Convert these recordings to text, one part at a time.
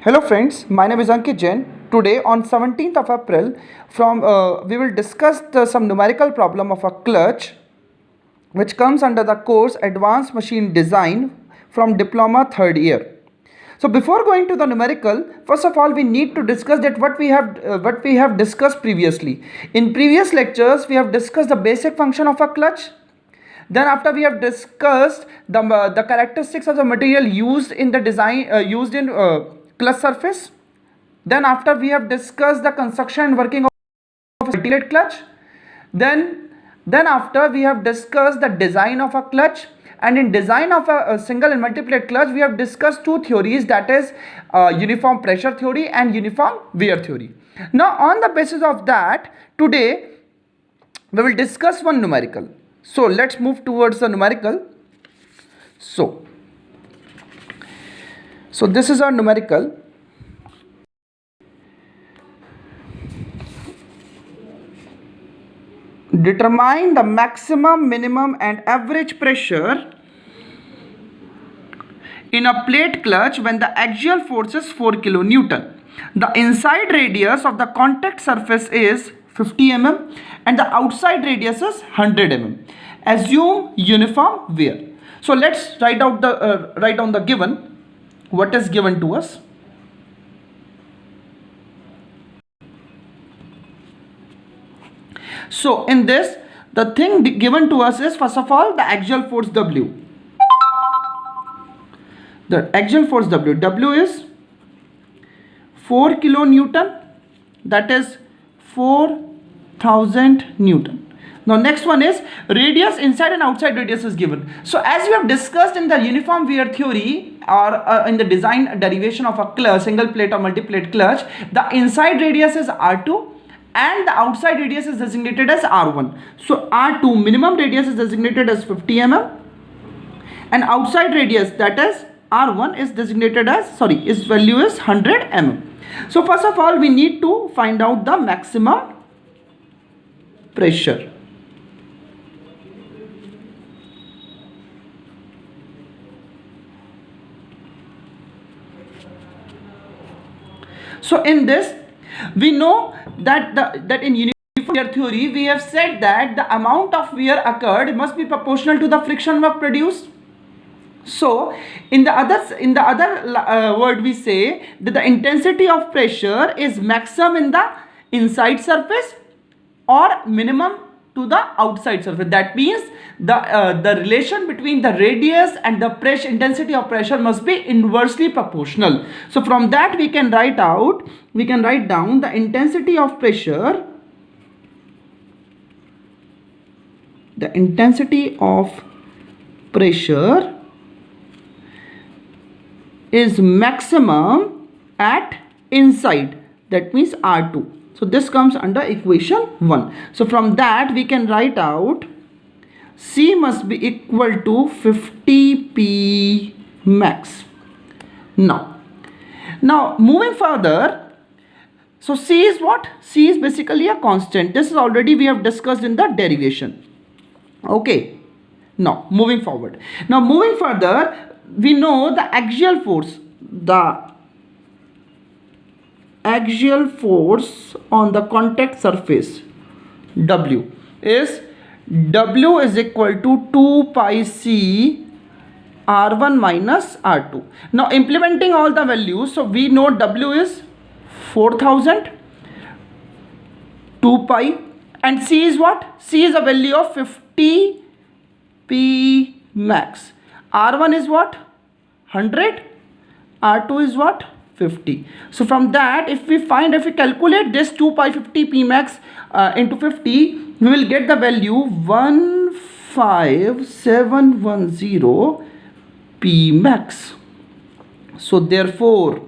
Hello friends, my name is Ankit Jain. Today on 17th of April we will discuss some numerical problem of a clutch which comes under the course Advanced Machine Design from Diploma 3rd year. So before going to the numerical, first of all we need to discuss that what we have discussed previously. In previous lectures we have discussed the basic function of a clutch. Then after we have discussed the characteristics of the material used in the design clutch surface. Then after we have discussed the construction and working of a multi-plate clutch. Then after we have discussed the design of a clutch, and in design of a single and multi-plate clutch we have discussed two theories, that is uniform pressure theory and uniform wear theory. Now on the basis of that, today we will discuss one numerical. So let's move towards the numerical. So this is our numerical. Determine the maximum, minimum and average pressure in a plate clutch when the axial force is 4 kN. The inside radius of the contact surface is 50 mm and the outside radius is 100 mm. Assume uniform wear. So let's write down the given. What is given to us? So in this, the thing given to us is, first of all, the axial force W. The axial force W is 4 kilonewton, that is 4000 Newton. Now next one is radius, inside and outside radius is given. So as we have discussed in the uniform wear theory or in the design derivation of a single plate or multi-plate clutch, the inside radius is R2 and the outside radius is designated as R1. So R2 minimum radius is designated as 50 mm and outside radius, that is R1, is designated as, its value is 100 mm. So first of all we need to find out the maximum pressure. So in this we know that in uniform wear theory we have said that the amount of wear occurred must be proportional to the friction work produced. So in the other word we say that the intensity of pressure is maximum in the inside surface or minimum to the outside surface. That means the relation between the radius and the pressure intensity of pressure must be inversely proportional. So from that we can write down the intensity of pressure. The intensity of pressure is maximum at inside, that means R2. So this comes under equation 1. So from that we can write out C must be equal to 50 P max. Now moving further, so C is what? C is basically a constant. This is already we have discussed in the derivation. Okay. Now moving forward. Now moving further, we know the axial force. The axial force on the contact surface W is equal to 2 pi C R1 minus R2. Now implementing all the values, so we know W is 4000, 2 pi, and C is what? C is a value of 50 P max. R1 is what? 100. R2 is what? 50. So from that if we calculate this 2 pi 50 P max into 50, we will get the value 15710 P max. So therefore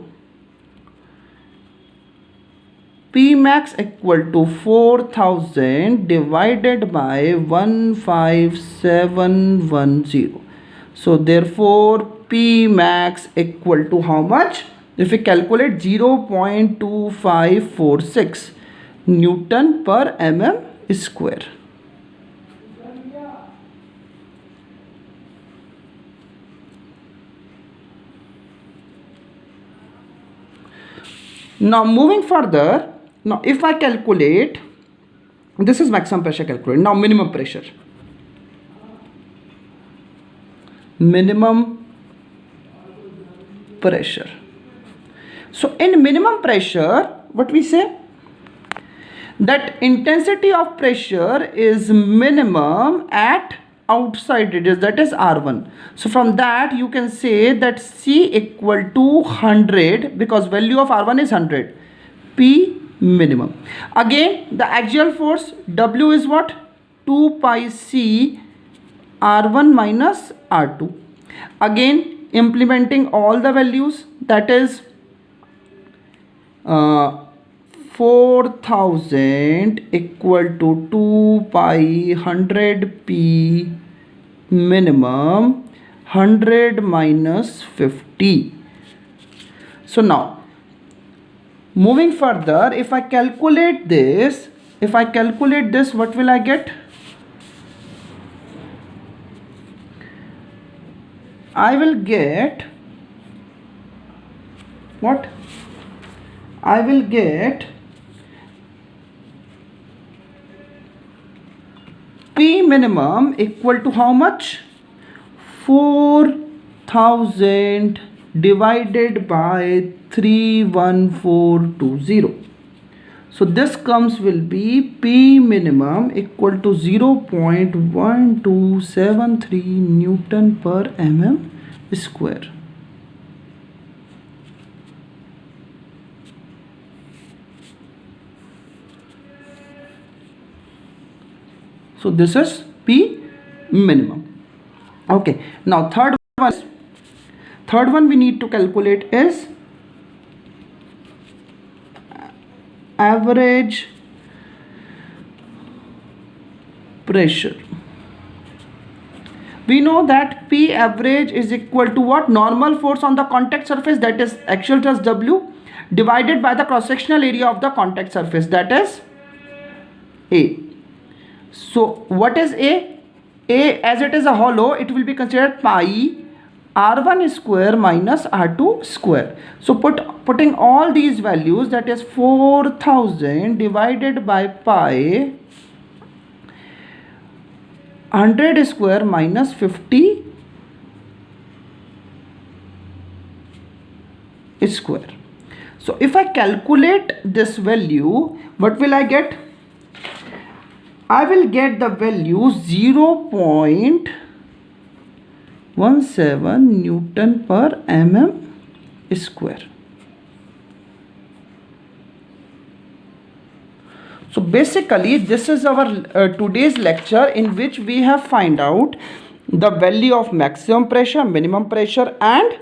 P max equal to 4000 divided by 15710. So therefore P max equal to how much? If we calculate 0.2546 Newton per mm square. Now moving further, now if I calculate, this is maximum pressure calculated. Now minimum pressure. Minimum pressure. So in minimum pressure, what we say? That intensity of pressure is minimum at outside radius, that is R1. So from that you can say that C equal to 100, because value of R1 is 100, P minimum. Again the axial force W is what? 2 pi C R1 minus R2. Again implementing all the values, that is 4000 equal to 2 pi 100 P minimum 100 minus 50. So now moving further, if I calculate this, what will I get? I will get what? I will get P minimum equal to how much? 4000 divided by 31420. So this comes will be P minimum equal to 0.1273 Newton per mm square. So this is P minimum. Okay, now third one we need to calculate is average pressure. We know that P average is equal to what? Normal force on the contact surface, that is axial thrust W, divided by the cross sectional area of the contact surface, that is A. So what is A? A, as it is a hollow, it will be considered pi R1 square minus R2 square. So putting all these values, that is 4000 divided by pi 100 square minus 50 square. So if I calculate this value, what will I get? I will get the value 0.17 Newton per mm square. So basically this is our today's lecture, in which we have find out the value of maximum pressure, minimum pressure and